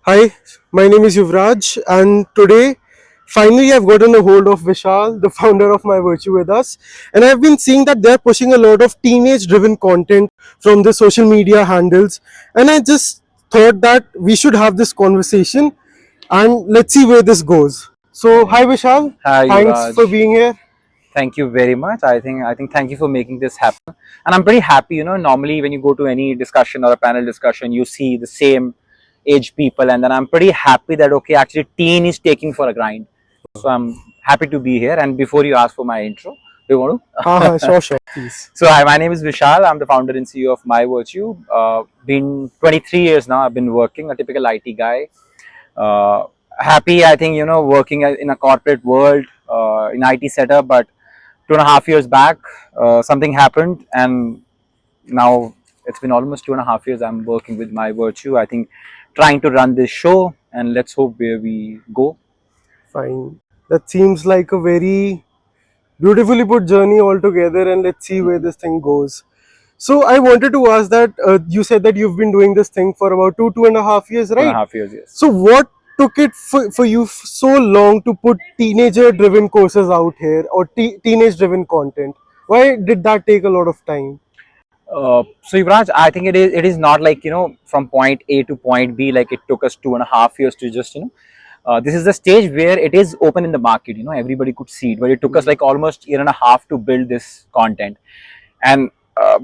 Hi, my name is Yuvraj, and today finally I've gotten a hold of Vishal, the founder of My Virtue, with us. And I've been seeing that they're pushing a lot of teenage driven content from the social media handles. And I just thought that we should have this conversation and let's see where this goes. So, hi Vishal, Hi, thanks Yuvraj. for being here. Thank you very much. I think thank you for making this happen. And I'm pretty happy, normally when you go to any discussion or a panel discussion, you see the same age people, and then I'm pretty happy that okay, actually teen is taking for a grind. So I'm happy to be here. And before you ask for my intro, do you want to? Sure, sure, please. So hi, my name is Vishal. I'm the founder and CEO of My Virtue. Been 23 years now. I've been working, a typical IT guy. uh, Happy, I think, working in a corporate world, in IT setup. But 2.5 years back, something happened, and now it's been almost 2.5 years I'm working with My Virtue. I think trying to run this show, and let's hope where we go. Fine. That seems like a very beautifully put journey altogether, and let's see where this thing goes. So I wanted to ask that you said that you've been doing this thing for about 2.5 years, two and a right? half years yes. So what took it for you so long to put teenager driven courses out here or teenage driven content? Why did that take a lot of time? So Yuvraj, I think it is not like from point A to point B, like it took us 2.5 years to just this is the stage where it is open in the market. Everybody could see it, but it took us like almost year and a half to build this content. And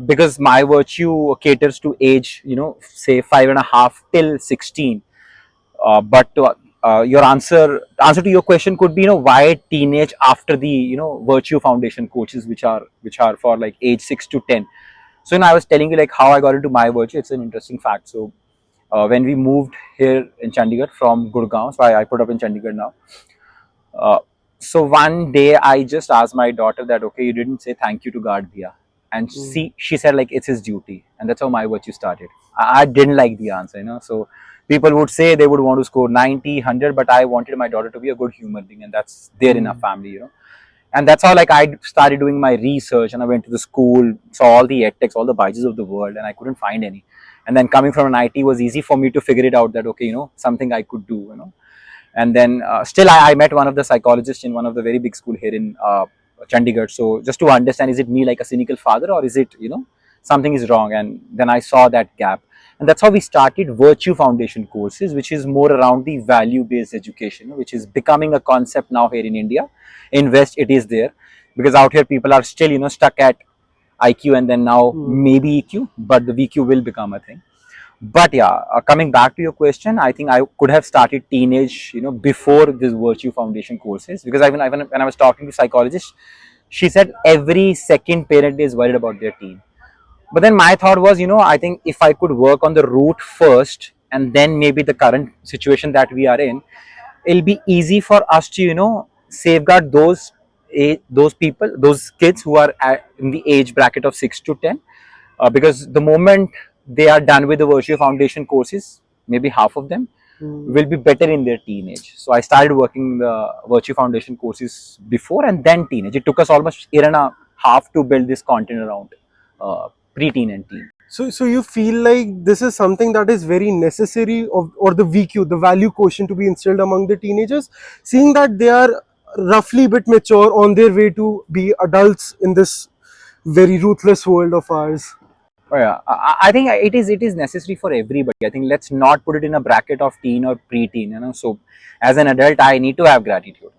because My Virtue caters to age, say 5.5 till 16. But your answer to your question could be, why teenage after the Virtue Foundation coaches, which are for like age 6 to 10. So I was telling you like how I got into My Virtue. It's an interesting fact. So when we moved here in Chandigarh from Gurgaon, so I put up in Chandigarh now. Uh, so one day I just asked my daughter that okay, you didn't say thank you to Guardia, and Mm. she said like it's his duty, and that's how My Virtue started. I didn't like the answer. So people would say they would want to score 90, 100, but I wanted my daughter to be a good human being, and that's there in our Mm. family. And that's how like I started doing my research, and I went to the school, saw all the edtechs, all the Byju's of the world, and I couldn't find any. And then coming from an IT was easy for me to figure it out that okay, something I could do. And then still I met one of the psychologists in one of the very big school here in Chandigarh. So just to understand, is it me like a cynical father, or is it something is wrong? And then I saw that gap, and that's how we started Virtue Foundation courses, which is more around the value based education, which is becoming a concept now here in India. In West it is there, because out here people are still stuck at IQ, and then now Mm. maybe EQ, but the VQ will become a thing. But yeah, coming back to your question, I think I could have started teenage before this Virtue Foundation courses, because when I was talking to psychologists, she said every second parent is worried about their teen. But then my thought was, I think if I could work on the root first, and then maybe the current situation that we are in, it'll be easy for us to safeguard those people, those kids who are in the age bracket of 6 to 10. Because the moment they are done with the Virtue Foundation courses, maybe half of them Mm. will be better in their teenage. So I started working the Virtue Foundation courses before and then teenage. It took us almost year and a half to build this content around pre-teen and teen. So you feel like this is something that is very necessary, or the VQ, the value quotient, to be instilled among the teenagers, seeing that they are roughly bit mature on their way to be adults in this very ruthless world of ours. Oh, yeah, I think it is necessary for everybody. I think let's not put it in a bracket of teen or pre-teen. So as an adult, I need to have gratitude.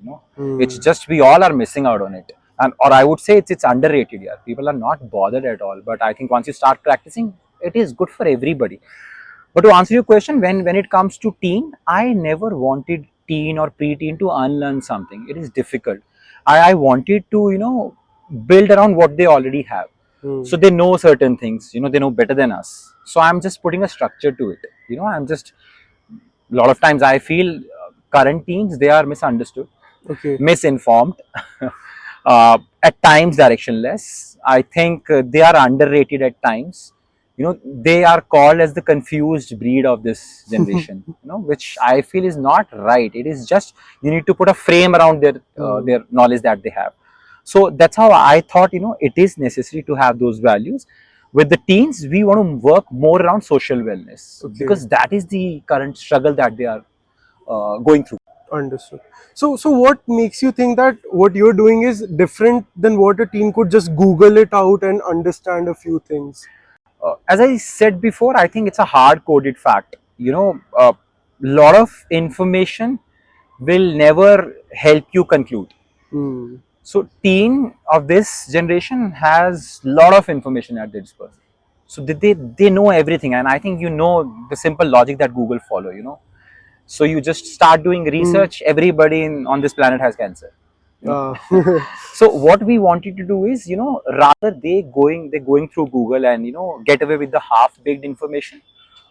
It's Hmm. just we all are missing out on it, and or I would say it's underrated. Yeah, people are not bothered at all. But I think once you start practicing, it is good for everybody. But to answer your question, when it comes to teen, I never wanted teen or pre-teen to unlearn something. It is difficult. I wanted to build around what they already have. Hmm. So they know certain things, they know better than us. So I'm just putting a structure to it. I'm just, a lot of times I feel current teens, they are misunderstood, Okay. misinformed, at times directionless. I think they are underrated at times. They are called as the confused breed of this generation. Which I feel is not right. It is just you need to put a frame around Hmm. their knowledge that they have. So that's how I thought. It is necessary to have those values. With the teens, we want to work more around social wellness because that is the current struggle that they are going through. Understood. So what makes you think that what you're doing is different than what a teen could just Google it out and understand a few things? As I said before, I think it's a hard coded fact. A lot of information will never help you conclude. Hmm. So, teen of this generation has lot of information at their disposal. So they know everything, and I think the simple logic that Google follow. So you just start doing research. Everybody on this planet has cancer. Uh, So what we wanted to do is, rather they're going through Google and get away with the half-baked information.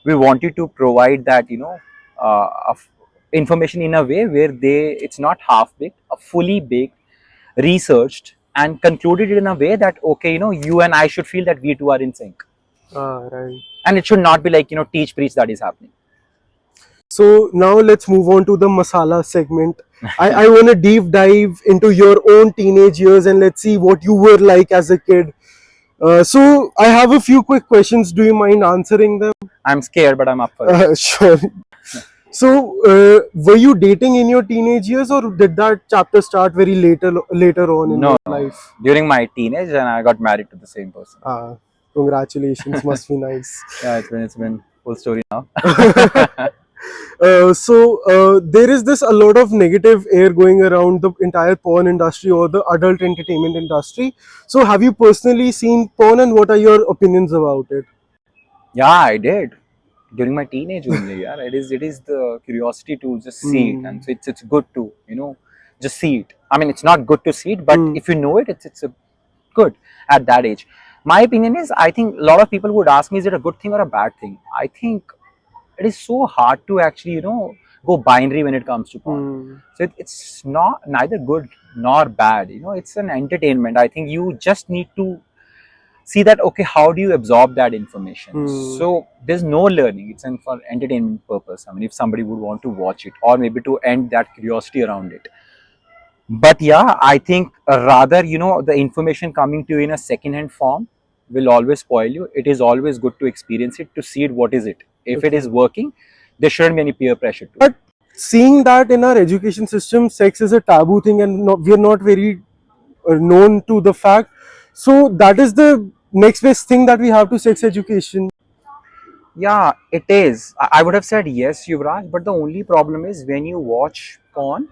We wanted to provide that information in a way where it's not half-baked, a fully baked, researched, and concluded it in a way that okay, you and I should feel that we two are in sync, right. and it should not be like teach preach that is happening. So now let's move on to the masala segment. I want to deep dive into your own teenage years and let's see what you were like as a kid. So I have a few quick questions. Do you mind answering them? I'm scared, but I'm up for it. Sure. So, were you dating in your teenage years, or did that chapter start very later on in No, your life? during my teenage, and I got married to the same person. Congratulations, must be nice. Yeah, it's been full story now. There is this a lot of negative air going around the entire porn industry or the adult entertainment industry. So, have you personally seen porn, and what are your opinions about it? Yeah, I did during my teenage only. Yeah, it is the curiosity to just see it, and so it's good to just see it. I mean, it's not good to see it, but if you know it, it's a good at that age. My opinion is, I think a lot of people would ask me, is it a good thing or a bad thing? I think it is so hard to actually go binary when it comes to porn. So it's not neither good nor bad. It's an entertainment. I think you just need to see that okay, how do you absorb that information. So there's no learning, it's for entertainment purpose. I mean, if somebody would want to watch it or maybe to end that curiosity around it. But yeah, I think rather the information coming to you in a second hand form will always spoil you. It is always good to experience it, to see it, what is it. If it is working, there shouldn't be any peer pressure to it. But seeing that in our education system, sex is a taboo thing, and we are not very known to the fact. So that is the next best thing that we have to sex education. Yeah, it is. I would have said yes, Yuvraj, but the only problem is when you watch porn,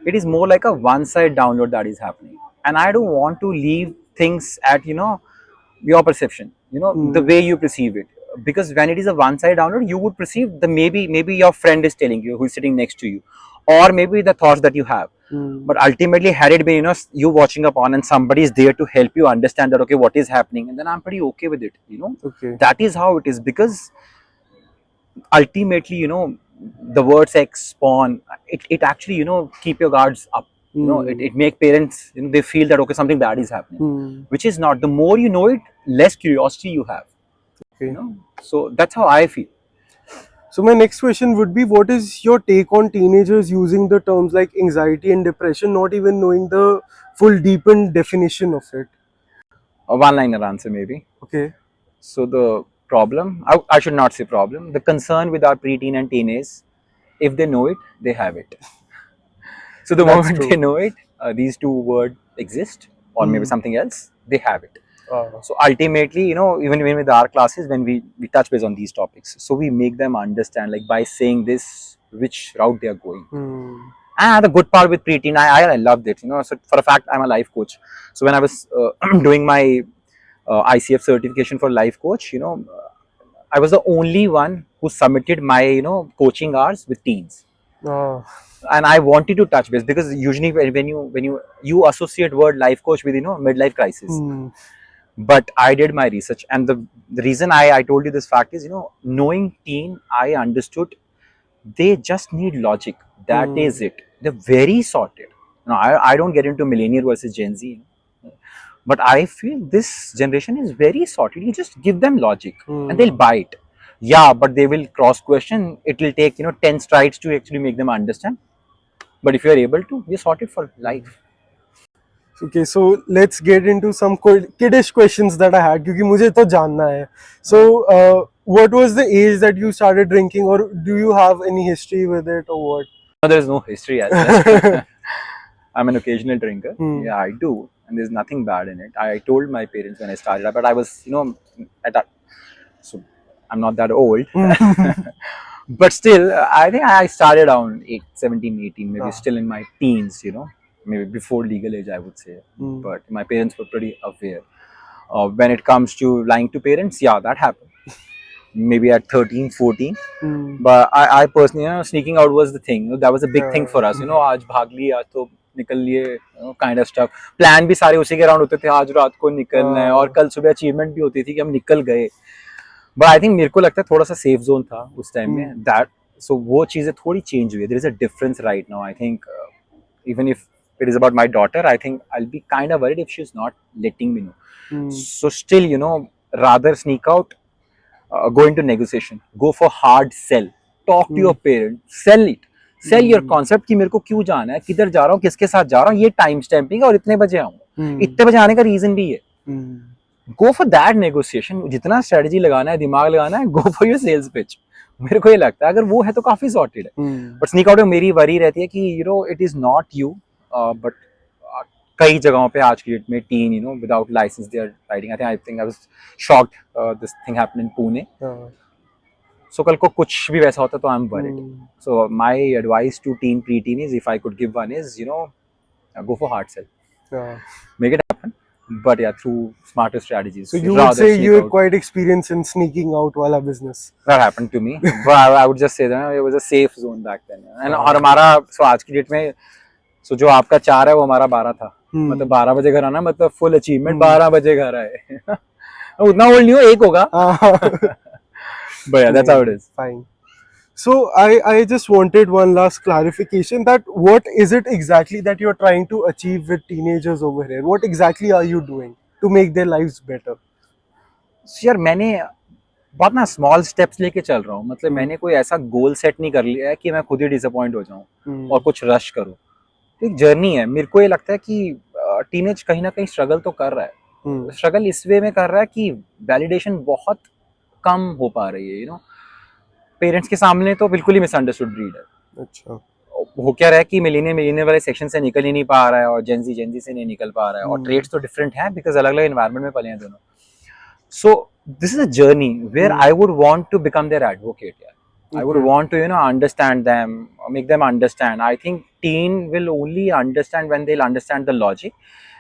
it is more like a one-side download that is happening. And I don't want to leave things at, your perception, the way you perceive it. Because when it is a one-side download, you would perceive the maybe your friend is telling you, who's sitting next to you, or maybe the thoughts that you have. But ultimately, had it been, you watching a porn and somebody is there to help you understand that, okay, what is happening, and then I'm pretty okay with it. Okay. That is how it is, because ultimately, the word sex, porn, it actually, keep your guards up. It make parents, they feel that okay, something bad is happening, which is not. The more you know it, less curiosity you have. Okay. So that's how I feel. So my next question would be, what is your take on teenagers using the terms like anxiety and depression, not even knowing the full deepened definition of it? A one-liner answer maybe. Okay. So the problem, I should not say problem, the concern with our preteen and teen is, if they know it, they have it. So the That's moment true. they know it, these two words exist, or maybe something else, they have it. So ultimately, even with our classes, when we touch base on these topics, so we make them understand, like by saying this, which route they are going. And the good part with preteen, I loved it. So for a fact, I'm a life coach. So when I was doing my ICF certification for life coach, I was the only one who submitted my coaching hours with teens. And I wanted to touch base because usually when you associate word life coach with midlife crisis. But I did my research, and the reason I told you this fact is, knowing teen, I understood they just need logic. That is it. They're very sorted. I don't get into millennial versus Gen Z, but I feel this generation is very sorted. You just give them logic and they'll buy it. Yeah, but they will cross question. It will take 10 strides to actually make them understand. But if you are able to, you're sorted for life. Okay, so let's get into some kiddish questions that I had क्योंकि मुझे तो जानना है. So, what was the age that you started drinking, or do you have any history with it, or what? No, there's no history as such. I'm an occasional drinker. Hmm. Yeah, I do, and there's nothing bad in it. I told my parents when I started, but I was, at that, so I'm not that old. But still, I think I started around 17, 18, maybe Ah. still in my teens, maybe before legal age, I would say. Hmm. But my parents were pretty aware. When it comes to lying to parents, yeah, that happened. Maybe at 13, 14. Hmm. But I personally, sneaking out was the thing. That was a big thing Yeah. for us. आज भाग लिए, आज तो निकल लिए, kind of stuff. Plan भी सारे उसी के अराउंड होते थे, आज रात को निकलना है, और कल सुबह अचीवमेंट भी होती थी कि हम निकल गए. बट आई थिंक मेरे को लगता है थोड़ा सा सेफ जोन था उस टाइम में. दैट सो वो चीजें थोड़ी चेंज हुई है. There is a difference right now. I think even if it is about my daughter, I think I'll be kind of worried if she's not letting me know. Hmm. So still, rather sneak out, go into negotiation, go for hard sell, talk to your parent, sell it, sell your concept कि मेरे को क्यों जाना है, किधर जा रहा हूँ, किसके साथ जा रहा हूँ, ये टाइम स्टैम्पिंग है और इतने बजे आऊंगा. इतने बजे आने का रीजन भी है. Go for that negotiation. जितना स्ट्रेटजी लगाना है, दिमाग लगाना है, go for your sales pitch. मेरे को ये लगता है अगर वो है तो काफी सॉर्टेड है. बट स्नीक आउट में मेरी वरी रहती है कि it is not you, but कई जगहों पे आज की डेट में teen without license they are riding. I think I was shocked this thing happened in Pune. So कल को कुछ भी वैसा होता तो I am worried. So my advice to teen pre teen is, if I could give one is, go for hard sell, make it happen, but yeah, through smarter strategies. So you rather would say sneak you're out. quite experienced in sneaking out wala business. That happened to me. But I would just say that it was a safe zone back then. And और हमारा आज की date में जो आपका 4 है वो हमारा 12 था. मतलब 12 बजे घर आना, मतलब फुल अचीवमेंट. 12 बजे घर आए. उतना ओल्ड नहीं हो, एक होगा. But yeah, that's how it is. Fine. So I just wanted one last clarification, that what is it exactly that you're trying to achieve with teenagers over here? What exactly are you doing to make their lives better? So यार मैंने बहुत ना small steps लेके चल रहा हूँ. मतलब मैंने कोई ऐसा गोल सेट नहीं कर लिया है कि मैं खुद ही डिसअपॉइंट हो जाऊँ और कुछ रश करूँ. एक जर्नी है. मेरे को ये लगता है कि टीनेज कहीं ना कहीं स्ट्रगल तो कर रहा है. स्ट्रगल इस वे में कर रहा है कि वैलिडेशन बहुत कम हो पा रही है. पेरेंट्स के सामने तो बिल्कुल ही मिसअंडरस्टूड ब्रीड है. अच्छा. हो क्या रहा है कि मिलीनियर वाले सेक्शन से निकल ही नहीं पा रहा है, और जेंजी से नहीं निकल पा रहा है. और ट्रेड्स तो डिफरेंट हैं बिकॉज अलग अलग एनवायरनमेंट में पले हैं दोनों. So this is a journey where I would want to become their advocate. I would want to, understand them, make them understand. I think teen will only understand when they'll understand the logic,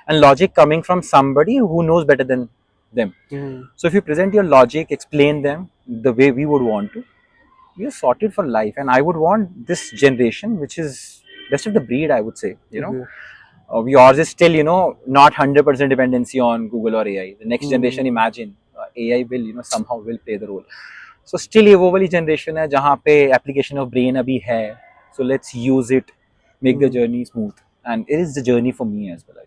and logic coming from somebody who knows better than them. So if you present your logic, explain them the way we would want to, you're sorted for life. And I would want this generation, which is best of the breed, I would say, yours is still, not 100% dependency on Google or AI. The next generation, imagine, AI will, somehow will play the role. So still ये वो वाली generation है जहाँ पे application of brain अभी है. So let's use it, make the journey smooth, and it is the journey for me as well.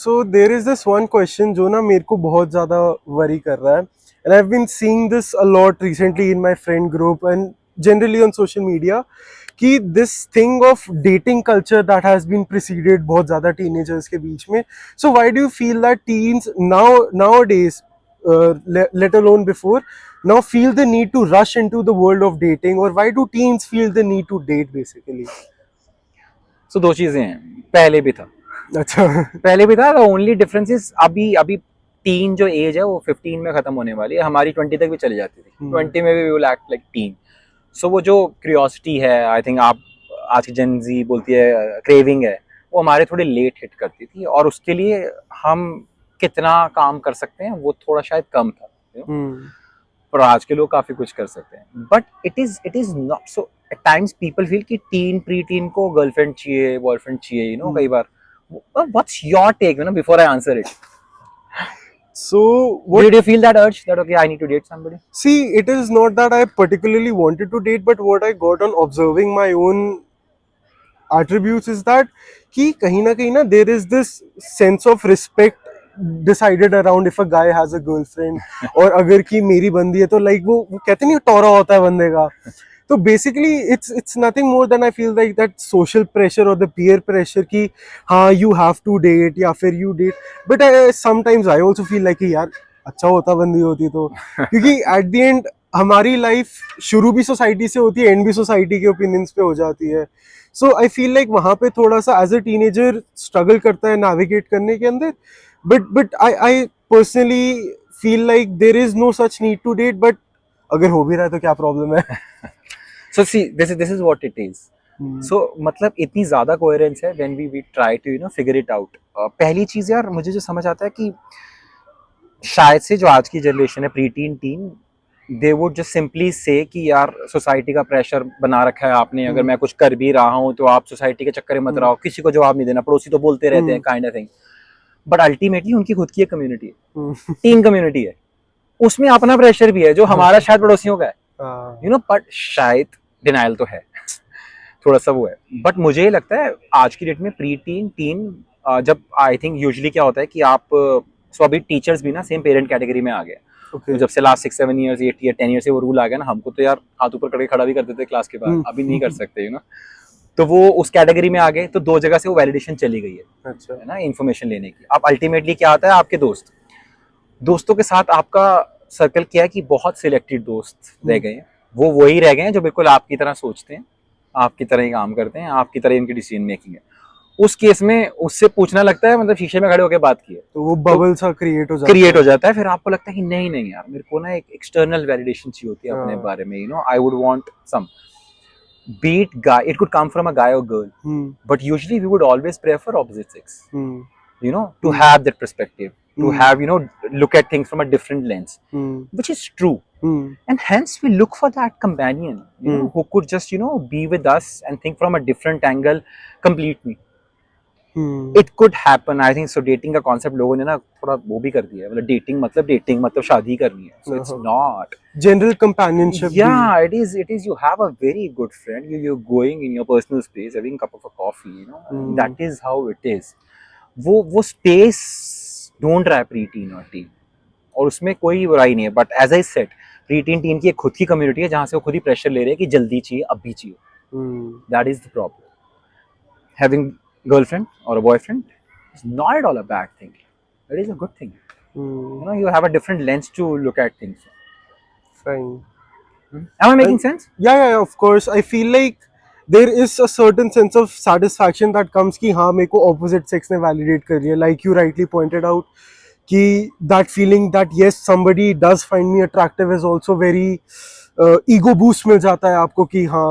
So there is this one question जो ना मेरे को बहुत ज़्यादा worry कर रहा है, and I've been seeing this a lot recently in my friend group and generally on social media, कि this thing of dating culture that has been preceded बहुत ज़्यादा teenagers के बीच में. So why do you feel that teens nowadays, let alone before, now feel the need to rush into the world of dating, or why do teens feel the need to date basically? So दो चीजें हैं. पहले भी था. अच्छा. पहले भी था. The only difference is अभी टीन जो एज है वो 15 में खत्म होने वाली है. हमारी 20 तक भी चली जाती थी. 20 में भी we will act like teen. So वो जो क्यूरियोसिटी है, आई थिंक आप आज की जेन जी बोलती है क्रेविंग है, वो हमारे थोड़े लेट हिट करती थी. और उसके लिए हम कितना काम कर सकते हैं वो थोड़ा शायद कम था. पर आज के लोग काफी कुछ कर सकते हैं. But it is not so. At times people feel कि टीन प्री टीन को गर्लफ्रेंड चाहिए, बॉयफ्रेंड चाहिए. कई बार. What's your take before I answer it? So what did you feel that urge that okay, I need to date somebody? See, it is not that I particularly wanted to date, but what I got on observing my own attributes is that कि कहीं ना there is this sense of respect decided around if a guy has a girlfriend. और अगर कि मेरी बंदी है तो like वो कहते नहीं टोरा होता है बंदे का. So basically it's nothing more than I feel like that social pressure or the peer pressure कि हाँ you have to date या फिर you date, but sometimes I also feel like कि यार अच्छा होता बंदी होती तो, क्योंकि at the end हमारी लाइफ शुरू भी सोसाइटी से होती है, एंड भी सोसाइटी के ओपिनियंस पे हो जाती है. सो आई फील लाइक वहाँ पे थोड़ा सा एज अ टीनेजर स्ट्रगल करता है नेविगेट करने के अंदर. But I personally feel like there is no such need to date, but अगर हो भी रहा है तो क्या प्रॉब्लम है. So see, this is what it is. So मतलब इतनी ज्यादा कोहेरेंस है when we try to figure it out. पहली चीज यार मुझे जो समझ आता है कि शायद से जो आज की जनरेशन है pre tin tin, they would just simply से कि यार सोसाइटी का प्रेशर बना रखा है आपने, अगर मैं कुछ कर भी रहा हूँ तो आप सोसाइटी के चक्कर में मत रहो, किसी को जवाब नहीं देना, पड़ोसी तो बोलते रहते हैं, kind of thing. But ultimately उनकी खुद की एक कम्युनिटी है, टीन कम्युनिटी है, उसमें अपना प्रेशर भी है जो हमारा शायद पड़ोसियों का है, बट शायद डिनाइल तो है, थोड़ा सा वो है. बट मुझे ये लगता है आज की डेट में प्री टीन टीन जब आई थिंक यूजुअली क्या होता है कि आप सो अभी टीचर्स भी ना सेम पेरेंट कैटेगरी में आ गए. तो जब से लास्ट 6-7 ईयर्स 8 ईयर 10 ईयर से वो रूल आ गया ना, हमको तो यार हाथ ऊपर करके खड़ा भी करते थे क्लास के बाद, अभी नहीं कर सकते तो वो उस कैटेगरी में आ गए. तो दो जगह से वो वैलिडेशन चली गई है, अच्छा है ना, इन्फॉर्मेशन लेने की. अब अल्टीमेटली क्या आता है, आपके दोस्तों के साथ आपका सर्कल क्या है कि बहुत सिलेक्टेड दोस्त रह गए हैं, वो वही रह गए हैं जो बिल्कुल आपकी तरह सोचते हैं, आपकी तरह ही काम करते हैं, आपकी तरह इनकी डिसीजन मेकिंग है. उस केस में उससे पूछना लगता है, मतलब शीशे में खड़े होकर बात की है तो वो बबल सा क्रिएट हो जाता है. फिर आपको लगता है कि नहीं नहीं यार, मेरे को ना एक एक्सटर्नल वैलिडेशन चाहिए होती है अपने बारे में, I would want some beat guy, it could come from a guy or girl, but usually we would always prefer opposite sex, to have that perspective, to have look at things from a different lens, which is true. And hence we look for that companion, who could just be with us and think from a different angle, complete me. It could happen, I think. So dating का concept लोगों ने ना थोड़ा वो भी कर दिया है, मतलब dating मतलब शादी करनी है. So it's not general companionship. Yeah, it is you have a very good friend, you're going in your personal space, having a cup of a coffee, that is how it is. वो space don't rap pre-teen और teen, और उसमें कोई बुराई नहीं है. But as I said, preteen teen की एक खुद की कम्युनिटी है जहाँ से वो खुद ही प्रेशर ले रहे हैं कि जल्दी चाहिए, अभी चाहिए. That is the problem. Having girlfriend और boyfriend is not at all a bad thing. It is a good thing. You have a different lens to look at things. Fine. Am I making sense? Yeah, of course. I feel like there is a certain sense of satisfaction that comes कि हाँ मेरे को opposite sex ने validate कर रही है. Like you rightly pointed out कि that feeling that yes somebody does find me attractive is also very ego boost मिल जाता है आपको कि हाँ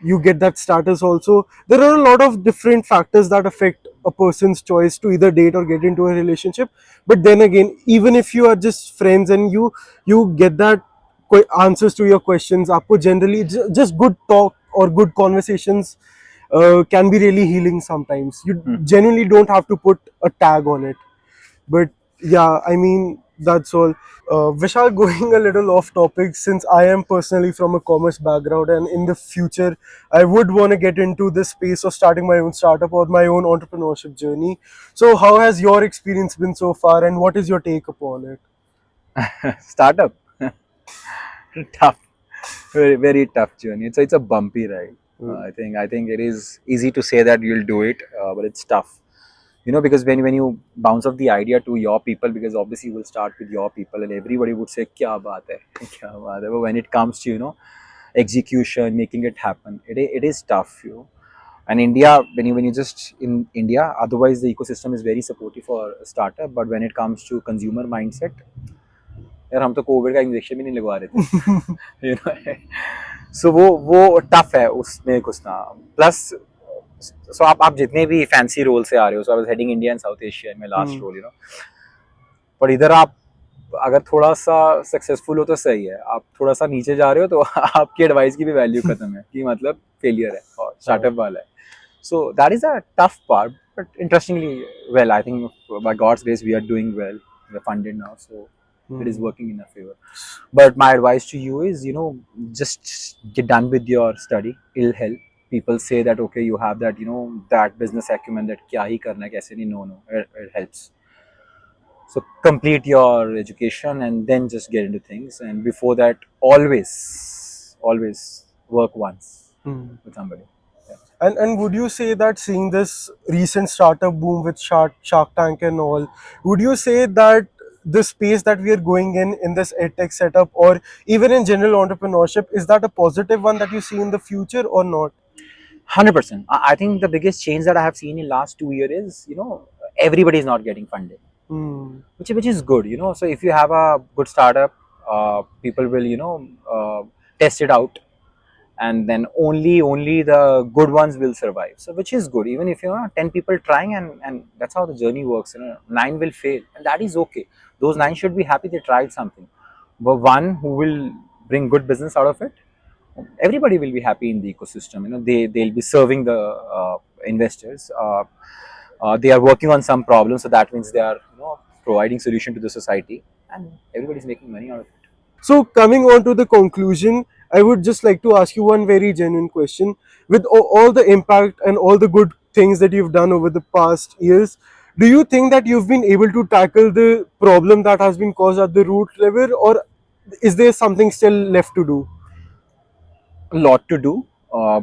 you get that status also. There are a lot of different factors that affect a person's choice to either date or get into a relationship. But then again, even if you are just friends and you get that answers to your questions, आपको generally just good talk or good conversations can be really healing sometimes. You genuinely don't have to put a tag on it. But yeah, I mean, that's all. Vishal, going a little off topic, since I am personally from a commerce background and in the future I would want to get into this space of starting my own startup or my own entrepreneurship journey. So how has your experience been so far and what is your take upon it? Startup. Tough. Very, very tough journey. It's a bumpy ride. I think it is easy to say that you'll do it, but it's tough. Because when you bounce off the idea to your people, because obviously you will start with your people and everybody would say kya baat hai, kya baat hai. But when it comes to execution, making it happen, it is tough. And India, when you just in India, otherwise the ecosystem is very supportive for a startup, but when it comes to consumer mindset, यार हम तो Covid का injection भी नहीं लगवा रहे थे. सो वो टफ है उसमें घुसना. प्लस सो आप जितने भी फैंसी रोल से आ रहे हो, so I was heading India and South Asia में लास्ट रोल, पर इधर आप अगर थोड़ा सा सक्सेसफुल हो तो सही है, आप थोड़ा सा नीचे जा रहे हो तो आपकी एडवाइस की भी वैल्यू खत्म है कि मतलब फेलियर है और स्टार्टअप वाला है. So that is a tough part, but interestingly well I think by God's grace we are doing well, we are funded now, so it is working in our favor. But my advice to you is, just get done with your study. It'll help. People say that okay, you have that that business acumen, that kya hi karna hai, kaise nahi. No, it helps. So complete your education and then just get into things. And before that, always work once Hmm. with somebody. Yeah. And would you say that seeing this recent startup boom with Shark Tank and all, would you say that the space that we are going in this edtech setup, or even in general entrepreneurship, is that a positive one that you see in the future or not? 100%. I think the biggest change that I have seen in last 2 years is, everybody is not getting funding, Hmm. which is good. So if you have a good startup, people will test it out, and then only the good ones will survive. So which is good. Even if 10 people trying, and that's how the journey works. 9 will fail, and that is okay. Those 9 should be happy they tried something. But one who will bring good business out of it, everybody will be happy in the ecosystem. They'll be serving the investors. They are working on some problems, so that means they are providing solution to the society, and everybody's making money out of it. So, coming on to the conclusion, I would just like to ask you one very genuine question. With all the impact and all the good things that you've done over the past years, do you think that you've been able to tackle the problem that has been caused at the root level, or is there something still left to do? A lot to do,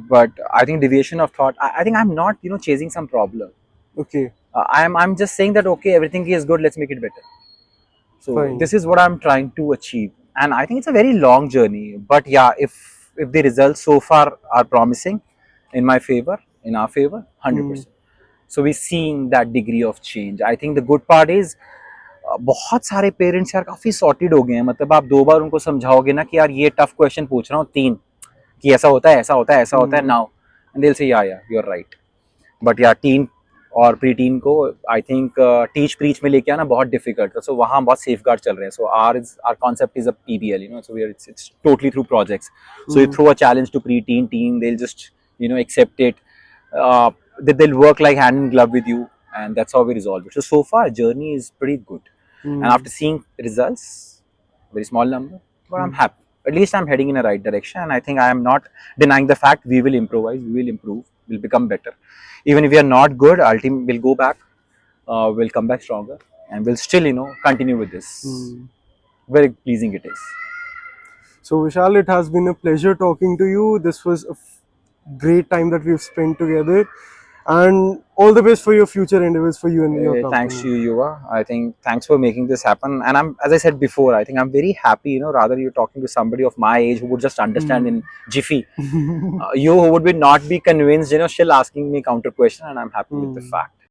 but I think deviation of thought. I think I'm not chasing some problem. Okay, I'm just saying that okay, everything is good. Let's make it better. So fine. this is what I'm trying to achieve, and I think it's a very long journey. But yeah, if the results so far are promising, in my favor, in our favor, Hmm. 100%. So we're seeing that degree of change. I think the good part is बहुत सारे parents यार काफी sorted हो गए हैं. मतलब आप 2 बार उनको समझाओगे ना कि यार ये टफ क्वेश्चन पूछ रहा हूँ 3, कि ऐसा होता है, ऐसा होता है, ऐसा होता है Hmm. Now, and they will say या यू आर राइट. बट या टीन और प्री टीन को आई थिंक टीच प्रीच में लेके आना बहुत डिफिकल्ट है. सो वहाँ बहुत सेफ गार्ड चल रहे हैं. So our concept is a PBL, so we are it's totally through projects. So you throw a challenge to pre teen they will just accept it. They'll work like hand in glove with you, and that's how we resolve it. So far journey is pretty good, and Hmm. after seeing results, very small number, but I'm Hmm. happy. At least I'm heading in the right direction, and I think I am not denying the fact we will improvise, we will improve, we'll become better. Even if we are not good, ultimately we'll go back, we'll come back stronger, and we'll still continue with this. Hmm. Very pleasing it is. So, Vishal, it has been a pleasure talking to you. This was a great time that we've spent together. And all the best for your future endeavors for you and your Thanks company. to you, Yuva. I think thanks for making this happen. And as I said before, I think I'm very happy. Rather you're talking to somebody of my age who would just understand in jiffy. You who would be not be convinced, still asking me counter question, and I'm happy with the fact.